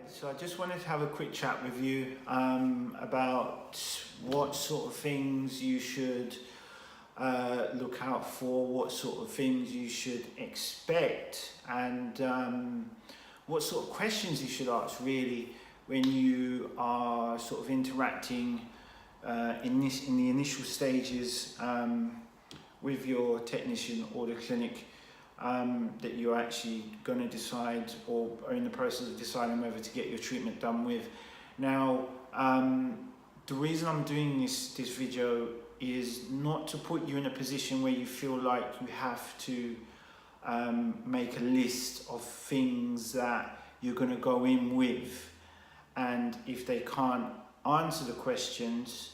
So I just wanted to have a quick chat with you about what sort of things you should look out for, what sort of things you should expect, and what sort of questions you should ask really when you are sort of interacting in the initial stages with your technician or the clinic that you're actually going to decide or are in the process of deciding whether to get your treatment done with. Now, the reason I'm doing this video is not to put you in a position where you feel like you have to make a list of things that you're going to go in with, and if they can't answer the questions,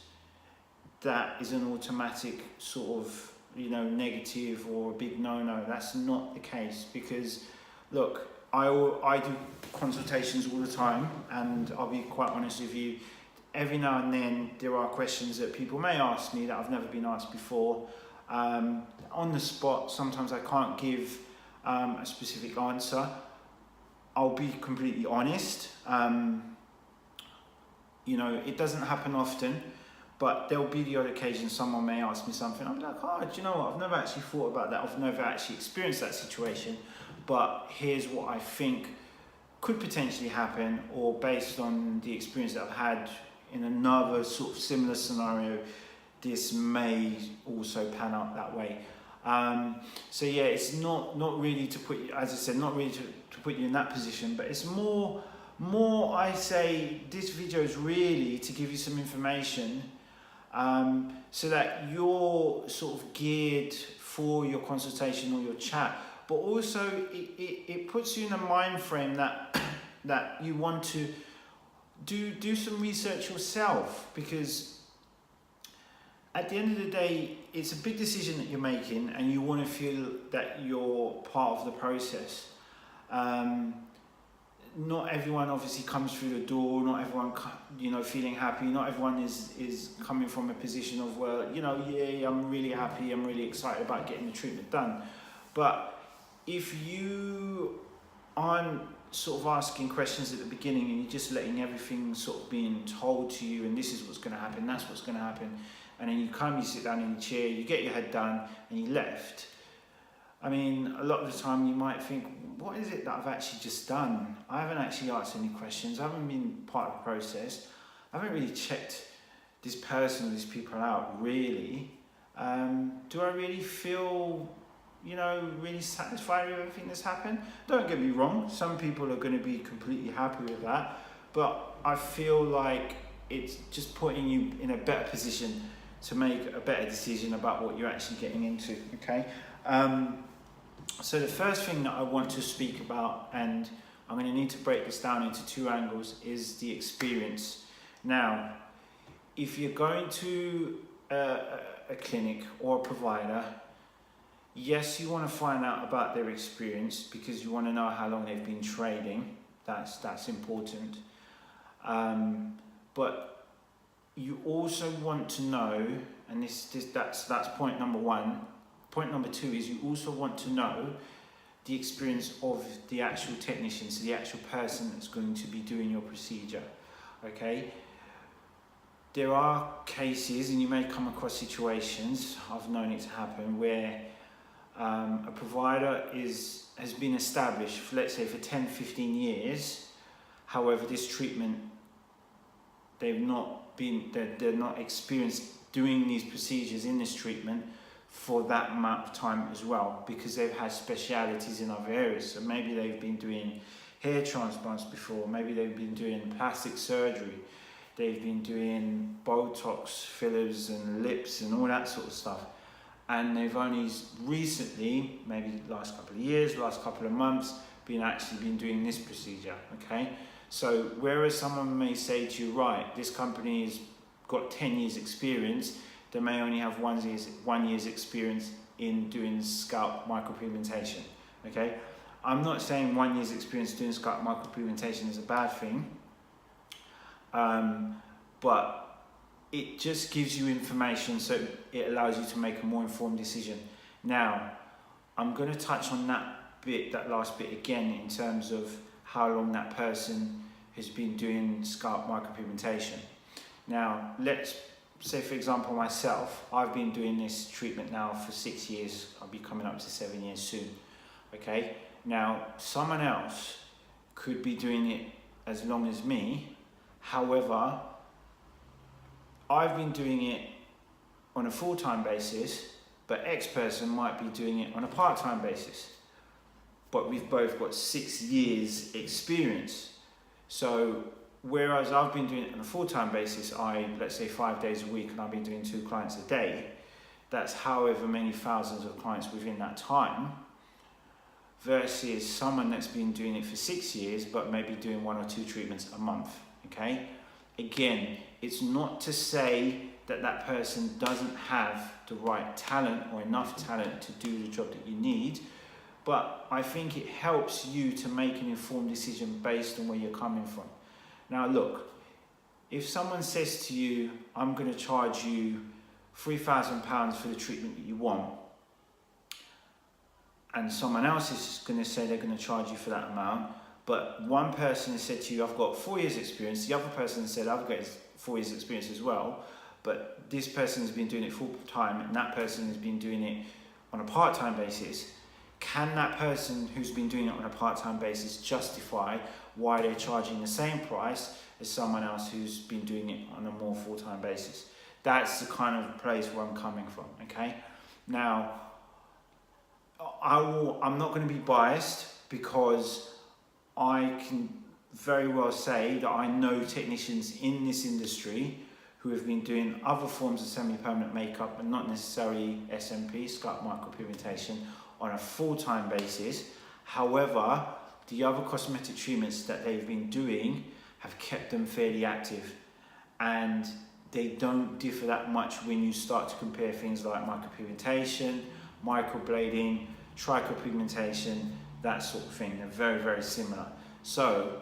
that is an automatic sort of negative or a big no-no. That's not the case, because look, I do consultations all the time, and I'll be quite honest with you, every now and then there are questions that people may ask me that I've never been asked before. On the spot, sometimes I can't give a specific answer. I'll be completely honest. It doesn't happen often, but there'll be the odd occasion someone may ask me something. I'm like, oh, do you know what? I've never actually thought about that. I've never actually experienced that situation, but here's what I think could potentially happen, or based on the experience that I've had in another sort of similar scenario, this may also pan out that way. So yeah, it's not really to put you, as I said, not really to put you in that position, but it's more I say this video is really to give you some information so that you're sort of geared for your consultation or your chat, but also it puts you in a mind frame that you want to do some research yourself, because at the end of the day, it's a big decision that you're making, and you want to feel that you're part of the process. Not everyone obviously comes through the door, not everyone feeling happy, not everyone is coming from a position of, well, yeah, I'm really happy, I'm really excited about getting the treatment done. But if you aren't sort of asking questions at the beginning, and you're just letting everything sort of being told to you, and this is what's going to happen, that's what's going to happen, and then you sit down in the chair, you get your head done, and you left. I mean, a lot of the time you might think, what is it that I've actually just done? I haven't actually asked any questions, I haven't been part of the process, I haven't really checked this person or these people out, really. Do I really feel, really satisfied with everything that's happened? Don't get me wrong, some people are going to be completely happy with that, but I feel like it's just putting you in a better position to make a better decision about what you're actually getting into, okay? So the first thing that I want to speak about, and I'm going to need to break this down into two angles, is the experience. Now, if you're going to a clinic or a provider, yes, you want to find out about their experience, because you want to know how long they've been trading. That's important. But you also want to know, and that's point number one. Point number two is you also want to know the experience of the actual technician, so the actual person that's going to be doing your procedure, okay? There are cases, and you may come across situations, I've known it to happen, where a provider has been established, for, let's say, for 10, 15 years. However, this treatment, they're not experienced doing these procedures in this treatment for that amount of time as well, because they've had specialities in other areas. So maybe they've been doing hair transplants before, maybe they've been doing plastic surgery, they've been doing Botox fillers and lips and all that sort of stuff, and they've only recently, maybe the last couple of years, last couple of months, been doing this procedure, okay? So whereas someone may say to you, right, this company's got 10 years experience, they may only have 1 year's experience in doing scalp micropigmentation, okay? I'm not saying 1 year's experience doing scalp micropigmentation is a bad thing, but it just gives you information, so it allows you to make a more informed decision. Now, I'm going to touch on that last bit again, in terms of how long that person who's been doing scalp micropigmentation. Now, let's say, for example, myself, I've been doing this treatment now for 6 years. I'll be coming up to 7 years soon. Okay. Now, someone else could be doing it as long as me. However, I've been doing it on a full-time basis, but X person might be doing it on a part-time basis. But we've both got 6 years experience. So whereas I've been doing it on a full-time basis, let's say 5 days a week, and I've been doing 2 clients a day, that's however many thousands of clients within that time, versus someone that's been doing it for 6 years, but maybe doing 1 or 2 treatments a month, okay? Again, it's not to say that that person doesn't have the right talent or enough talent to do the job that you need, but I think it helps you to make an informed decision based on where you're coming from. Now look, if someone says to you, I'm going to charge you £3,000 for the treatment that you want, and someone else is going to say they're going to charge you for that amount, but one person has said to you, I've got 4 years experience, the other person said, I've got 4 years experience as well, but this person has been doing it full time and that person has been doing it on a part-time basis, can that person who's been doing it on a part-time basis justify why they're charging the same price as someone else who's been doing it on a more full-time basis? That's the kind of place where I'm coming from, okay? Now, I'm not going to be biased because I can very well say that I know technicians in this industry who have been doing other forms of semi-permanent makeup, but not necessarily SMP, scalp micropigmentation, on a full-time basis. However, the other cosmetic treatments that they've been doing have kept them fairly active, and they don't differ that much when you start to compare things like micropigmentation, microblading, trichopigmentation, that sort of thing. They're very, very similar. So,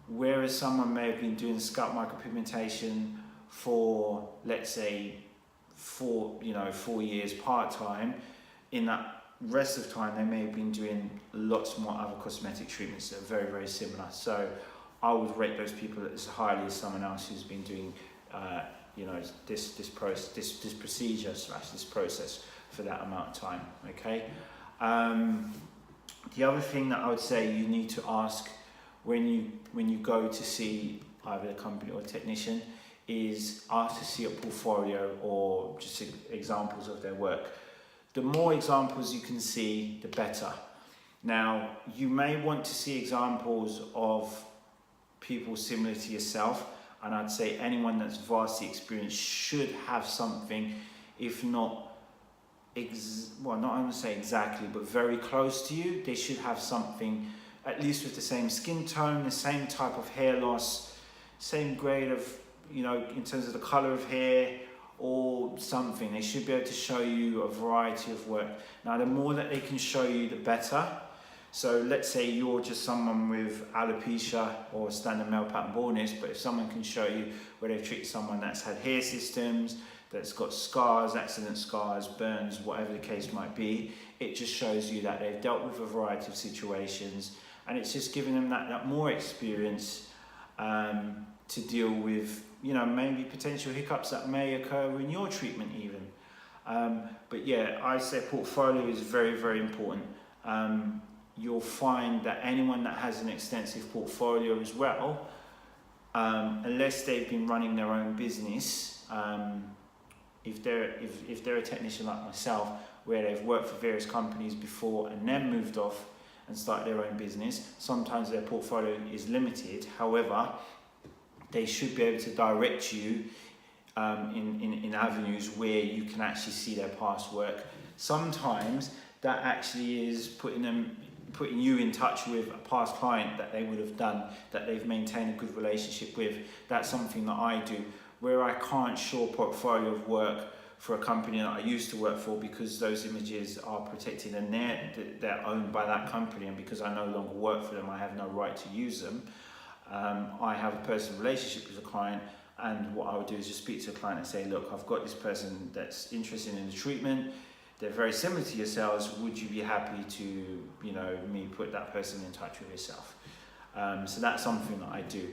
whereas someone may have been doing scalp micropigmentation for, let's say, 4 years part-time, in that rest of time they may have been doing lots more other cosmetic treatments that are very, very similar. So I would rate those people as highly as someone else who's been doing this procedure / this process for that amount of time. Okay. The other thing that I would say you need to ask when you go to see either a company or a technician is ask to see a portfolio or just examples of their work. The more examples you can see, the better. Now, you may want to see examples of people similar to yourself, and I'd say anyone that's vastly experienced should have something, if not, not going to say exactly, but very close to you. They should have something, at least with the same skin tone, the same type of hair loss, same grade of, in terms of the color of hair, or something. They should be able to show you a variety of work. Now, the more that they can show you, the better. So let's say you're just someone with alopecia or standard male pattern baldness, but if someone can show you where they've treated someone that's had hair systems, that's got scars, accident scars, burns, whatever the case might be, it just shows you that they've dealt with a variety of situations, and it's just giving them that more experience to deal with, maybe potential hiccups that may occur in your treatment even. But yeah, I say portfolio is very, very important. You'll find that anyone that has an extensive portfolio as well, unless they've been running their own business, if they're a technician like myself, where they've worked for various companies before and then moved off and started their own business, sometimes their portfolio is limited. However, they should be able to direct you in avenues where you can actually see their past work. Sometimes that actually is putting you in touch with a past client that they would have done, that they've maintained a good relationship with. That's something that I do, where I can't show a portfolio of work for a company that I used to work for, because those images are protected and they're owned by that company, and because I no longer work for them, I have no right to use them. I have a personal relationship with a client, and what I would do is just speak to a client and say, look, I've got this person that's interested in the treatment, they're very similar to yourselves, would you be happy to, me put that person in touch with yourself? So that's something that I do.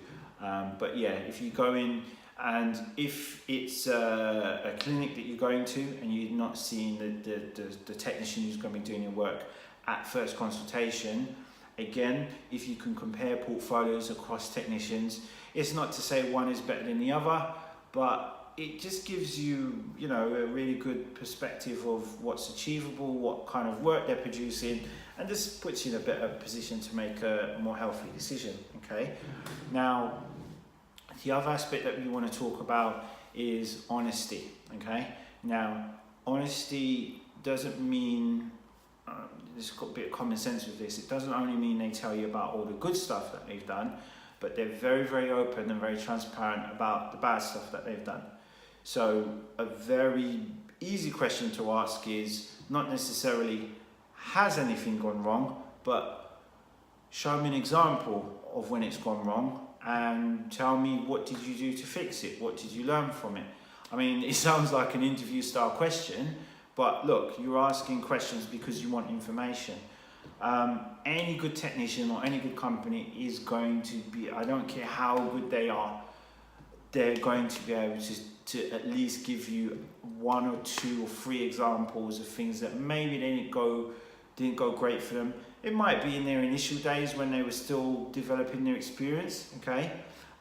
But yeah, if you go in, and if it's a clinic that you're going to and you're not seeing the technician who's going to be doing your work at first consultation, again, if you can compare portfolios across technicians, it's not to say one is better than the other, but it just gives you, you know, a really good perspective of what's achievable, what kind of work they're producing, and just puts you in a better position to make a more healthy decision, okay? Now, the other aspect that we want to talk about is honesty, okay? Now, honesty doesn't mean, there's got a bit of common sense with this, it doesn't only mean they tell you about all the good stuff that they've done, but they're very, very open and very transparent about the bad stuff that they've done. So a very easy question to ask is not necessarily, has anything gone wrong, but show me an example of when it's gone wrong and tell me, what did you do to fix it? What did you learn from it? I mean, it sounds like an interview style question, but look, you're asking questions because you want information. Any good technician or any good company is going to be, I don't care how good they are, they're going to be able to at least give you 1 or 2 or 3 examples of things that maybe didn't go great for them. It might be in their initial days when they were still developing their experience, okay?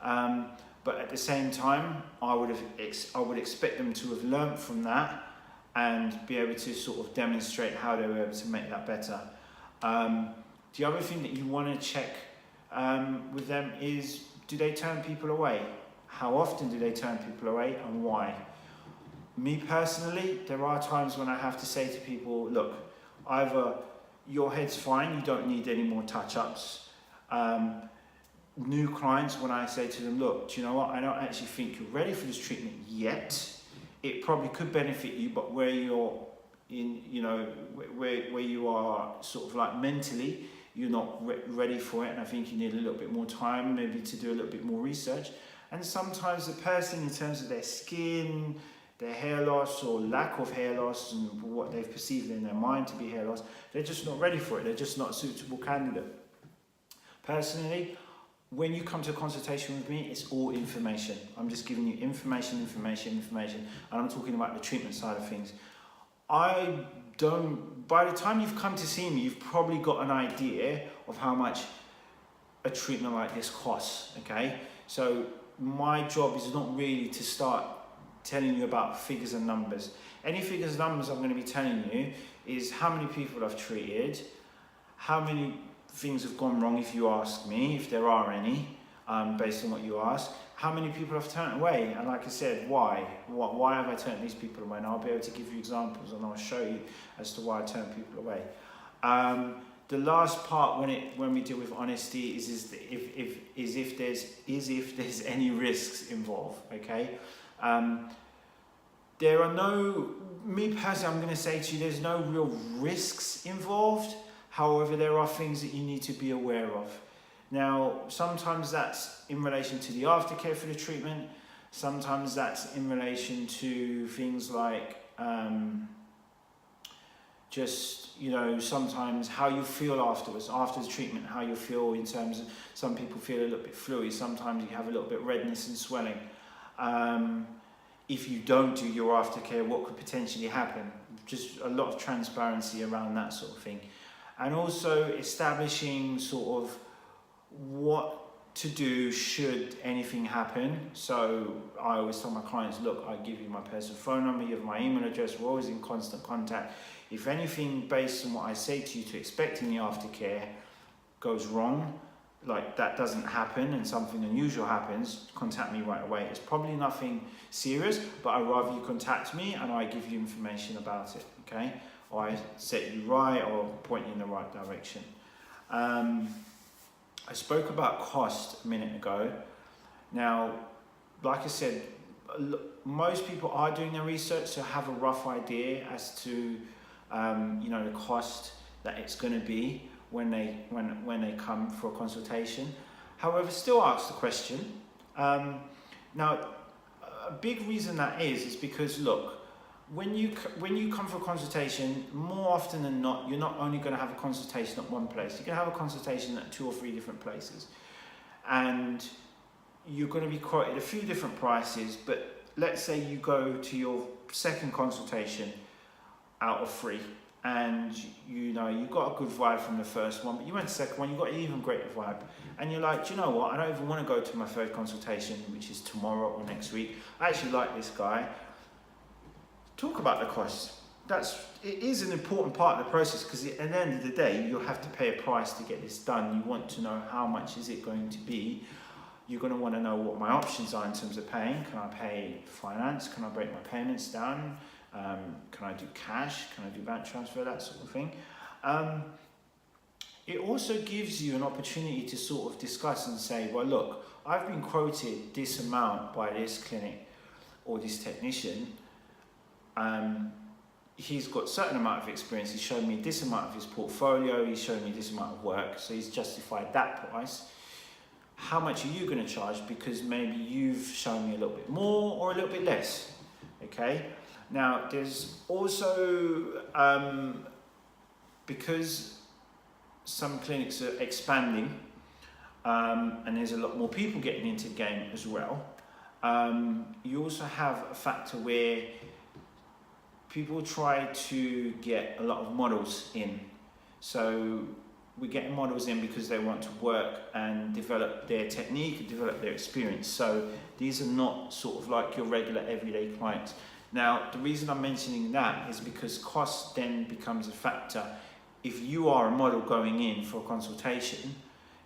But at the same time, I would expect them to have learnt from that and be able to sort of demonstrate how they were able to make that better. The other thing that you want to check with them is, do they turn people away? How often do they turn people away and why? Me personally, there are times when I have to say to people, look, either your head's fine, you don't need any more touch-ups. New clients, when I say to them, look, do you know what, I don't actually think you're ready for this treatment yet. It probably could benefit you, but where you're in, you know, where you are sort of like mentally, you're not ready for it, and I think you need a little bit more time, maybe to do a little bit more research. And sometimes the person, in terms of their skin, their hair loss or lack of hair loss, and what they've perceived in their mind to be hair loss, they're just not ready for it. They're just not a suitable candidate. Personally, when you come to a consultation with me, it's all information. I'm just giving you information, and I'm talking about the treatment side of things. By the time you've come to see me, you've probably got an idea of how much a treatment like this costs, okay? So my job is not really to start telling you about figures and numbers. Any figures and numbers I'm going to be telling you is how many people I've treated, how many things have gone wrong, if you ask me, if there are any, based on what you ask, how many people I've turned away, and like I said, why have I turned these people away? And I'll be able to give you examples, and I'll show you as to why I turn people away. The last part, when we deal with honesty, is if there's any risks involved. Okay, there are no. Me personally, I'm going to say to you, there's no real risks involved. However, there are things that you need to be aware of. Now, sometimes that's in relation to the aftercare for the treatment. Sometimes that's in relation to things like just, you know, sometimes how you feel afterwards, after the treatment, how you feel in terms of, some people feel a little bit fluey, sometimes you have a little bit of redness and swelling. If you don't do your aftercare, what could potentially happen? Just a lot of transparency around that sort of thing. And also establishing sort of what to do should anything happen. So I always tell my clients, look, I give you my personal phone number, you have my email address, we're always in constant contact. If anything based on what I say to you to expect in the aftercare goes wrong, like that doesn't happen and something unusual happens, contact me right away. It's probably nothing serious, but I'd rather you contact me and I give you information about it, okay? Or I set you right or point you in the right direction. I spoke about cost a minute ago. Now, like I said, most people are doing their research to have a rough idea as to you know, the cost that it's going to be when they come for a consultation. However, still ask the question. Now, a big reason that is because look, when you come for a consultation, more often than not, you're not only going to have a consultation at one place. You're going to have a consultation at 2 or 3 different places. and you're going to be quoted a few different prices, but let's say you go to your second consultation out of 3, and you know you got a good vibe from the first one, but you went to the second one, you got an even greater vibe, and you're like, do you know what, I don't even want to go to my third consultation, which is tomorrow or next week. I actually like this guy. Talk about the cost. It is an important part of the process, because at the end of the day you'll have to pay a price to get this done. You want to know how much is it going to be. You're going to want to know what my options are in terms of paying. Can I pay finance? Can I break my payments down? Can I do cash? Can I do bank transfer? That sort of thing. It also gives you an opportunity to sort of discuss and say, well, look, I've been quoted this amount by this clinic or this technician. He's got a certain amount of experience. He's shown me this amount of his portfolio. He's shown me this amount of work. So he's justified that price. How much are you going to charge? Because maybe you've shown me a little bit more or a little bit less. Okay. Now, there's also, because some clinics are expanding, and there's a lot more people getting into the game as well, you also have a factor where people try to get a lot of models in. So we're getting models in because they want to work and develop their technique and develop their experience. So these are not sort of like your regular everyday clients. Now, the reason I'm mentioning that is because cost then becomes a factor. If you are a model going in for a consultation,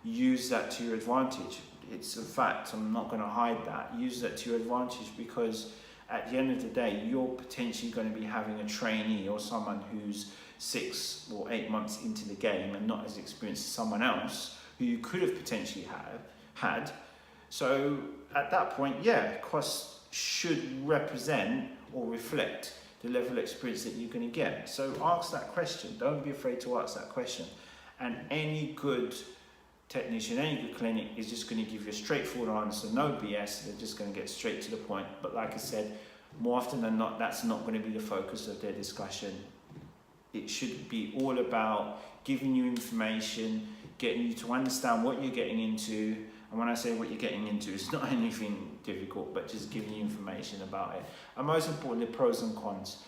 use that to your advantage. It's a fact, I'm not going to hide that. Use that to your advantage, because at the end of the day, you're potentially going to be having a trainee or someone who's 6 or 8 months into the game and not as experienced as someone else who you could have potentially had. So at that point, yeah, cost should represent or reflect the level of experience that you're going to get. So ask that question. Don't be afraid to ask that question. And any good technician, any good clinic is just going to give you a straightforward answer, no BS. They're just going to get straight to the point. But like I said, more often than not, that's not going to be the focus of their discussion. It should be all about giving you information, getting you to understand what you're getting into. And when I say what you're getting into, it's not anything difficult, but just giving you information about it. And most importantly, the pros and cons.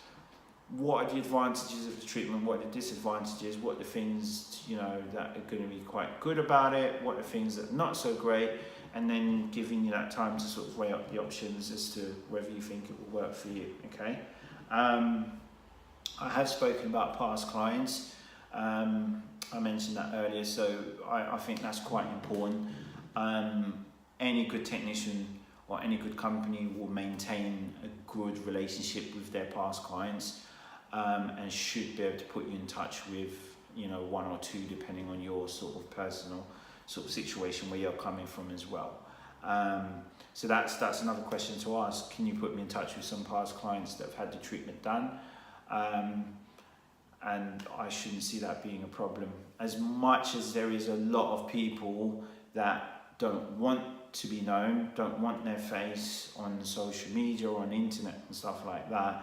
What are the advantages of the treatment? What are the disadvantages? What are the things, you know, that are going to be quite good about it? What are the things that are not so great? And then giving you that time to sort of weigh up the options as to whether you think it will work for you, okay? I have spoken about past clients. I mentioned that earlier, so I think that's quite important. Any good technician or any good company will maintain a good relationship with their past clients, and should be able to put you in touch with, you know, 1 or 2, depending on your sort of personal sort of situation where you're coming from as well. So that's another question to ask. Can you put me in touch with some past clients that have had the treatment done? And I shouldn't see that being a problem. As much as there is a lot of people that don't want to be known, don't want their face on social media or on the internet and stuff like that,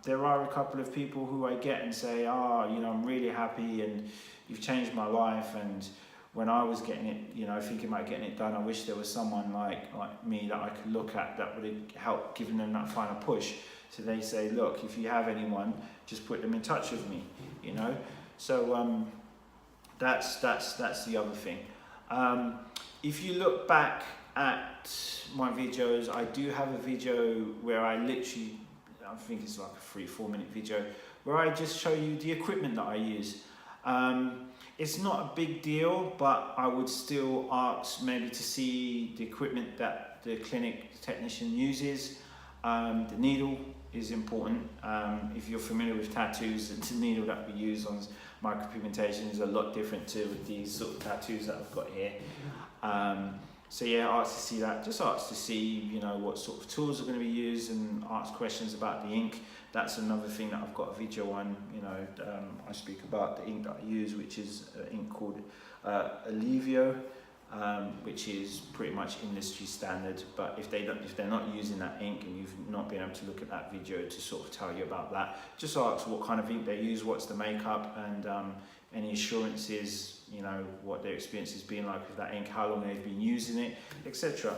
there are a couple of people who I get and say, you know, I'm really happy and you've changed my life, and when I was getting it, you know, thinking about getting it done, I wish there was someone like me that I could look at that would have helped giving them that final push. So they say, look, if you have anyone, just put them in touch with me, you know. So that's the other thing. If you look back at my videos, I do have a video where I literally, I think it's like a 3-4 minute video, where I just show you the equipment that I use. It's not a big deal, but I would still ask maybe to see the equipment that the clinic technician uses. The needle is important. If you're familiar with tattoos, the needle that we use on micropigmentation is a lot different to these sort of tattoos that I've got here. So yeah, ask to see that. Just ask to see, you know, what sort of tools are going to be used, and ask questions about the ink. That's another thing that I've got a video on. You know, I speak about the ink that I use, which is an ink called Alivio, which is pretty much industry standard. But if they're not using that ink and you've not been able to look at that video to sort of tell you about that, just ask what kind of ink they use, what's the makeup, and any assurances, you know, what their experience has been like with that ink, how long they've been using it, etc.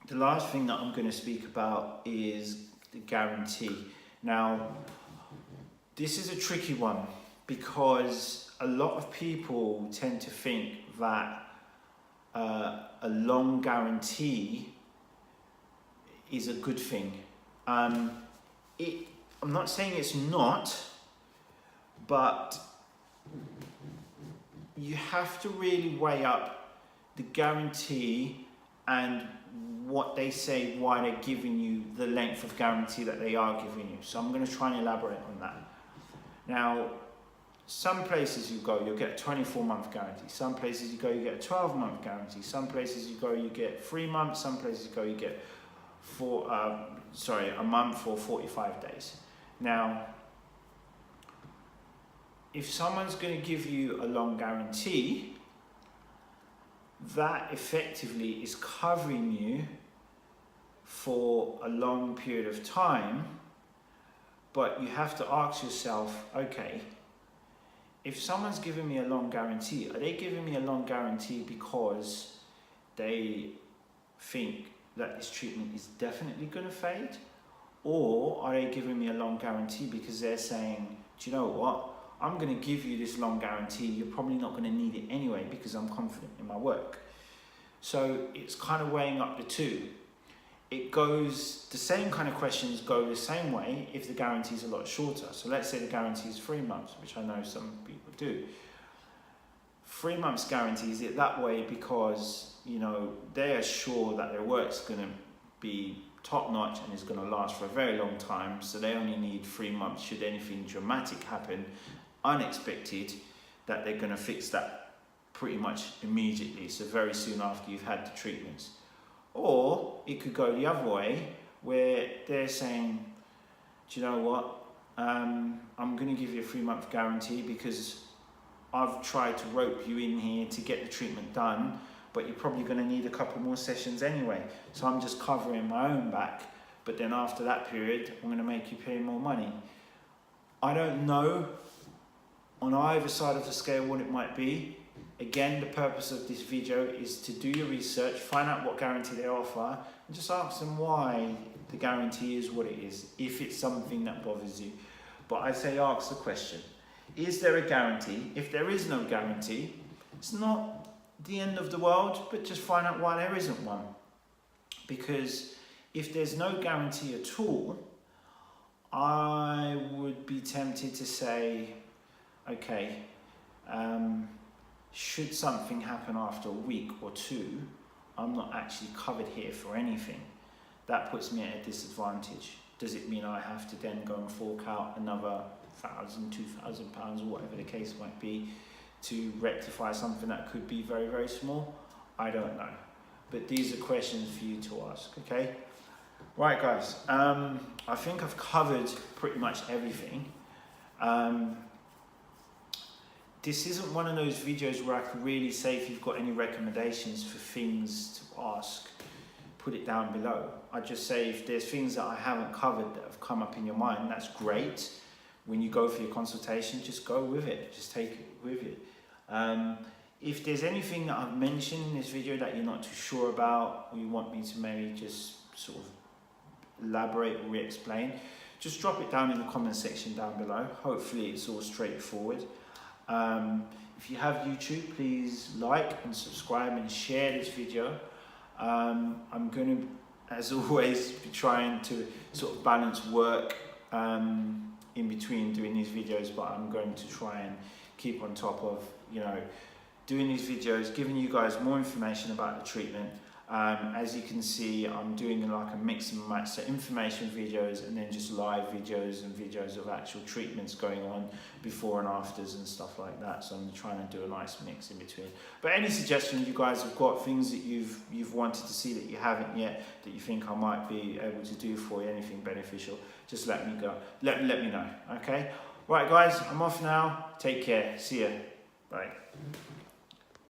The last thing that I'm going to speak about is the guarantee. Now, this is a tricky one because a lot of people tend to think that a long guarantee is a good thing. I'm not saying it's not, but you have to really weigh up the guarantee and what they say, why they're giving you the length of guarantee that they are giving you. So I'm going to try and elaborate on that. Now, some places you go, you'll get a 24-month guarantee. Some places you go, you get a 12-month guarantee. Some places you go, you get 3 months. Some places you go, you get a month or 45 days. Now, if someone's going to give you a long guarantee, that effectively is covering you for a long period of time, but you have to ask yourself, okay, if someone's giving me a long guarantee, are they giving me a long guarantee because they think that this treatment is definitely going to fade? Or are they giving me a long guarantee because they're saying, do you know what? I'm going to give you this long guarantee. You're probably not going to need it anyway because I'm confident in my work. So it's kind of weighing up the two. The same kind of questions go the same way if the guarantee is a lot shorter. So let's say the guarantee is 3 months, which I know some people do. 3 months guarantees it that way because, you know, they are sure that their work's going to be top notch and is going to last for a very long time. So they only need 3 months should anything dramatic happen, unexpected, that they're going to fix that pretty much immediately. So very soon after you've had the treatments. Or it could go the other way where they're saying, do you know what? I'm going to give you a 3-month guarantee because I've tried to rope you in here to get the treatment done, but you're probably going to need a couple more sessions anyway. So I'm just covering my own back. But then after that period, I'm going to make you pay more money. I don't know on either side of the scale what it might be. Again, the purpose of this video is to do your research, find out what guarantee they offer, and just ask them why the guarantee is what it is, if it's something that bothers you. But I say ask the question, is there a guarantee? If there is no guarantee, it's not the end of the world, but just find out why there isn't one. Because if there's no guarantee at all, I would be tempted to say, okay, should something happen after a week or two, I'm not actually covered here for anything. That puts me at a disadvantage. Does it mean I have to then go and fork out another £1,000, £2,000 or whatever the case might be to rectify something that could be very, very small? I don't know. But these are questions for you to ask, okay? Right, guys, I think I've covered pretty much everything. This isn't one of those videos where I could really say if you've got any recommendations for things to ask, put it down below. I just say if there's things that I haven't covered that have come up in your mind, that's great. When you go for your consultation, just go with it. Just take it with you. If there's anything that I've mentioned in this video that you're not too sure about, or you want me to maybe just sort of elaborate or re-explain, just drop it down in the comment section down below. Hopefully it's all straightforward. If you have YouTube, please like and subscribe and share this video. I'm going to, as always, be trying to sort of balance work in between doing these videos, but I'm going to try and keep on top of, you know, doing these videos, giving you guys more information about the treatment. As you can see, I'm doing like a mix and match, so information videos and then just live videos and videos of actual treatments going on before and afters and stuff like that. So I'm trying to do a nice mix in between. But any suggestions you guys have got, things that you've wanted to see that you haven't yet, that you think I might be able to do for you, anything beneficial, just let me know, okay? Right guys, I'm off now. Take care. See ya. Bye.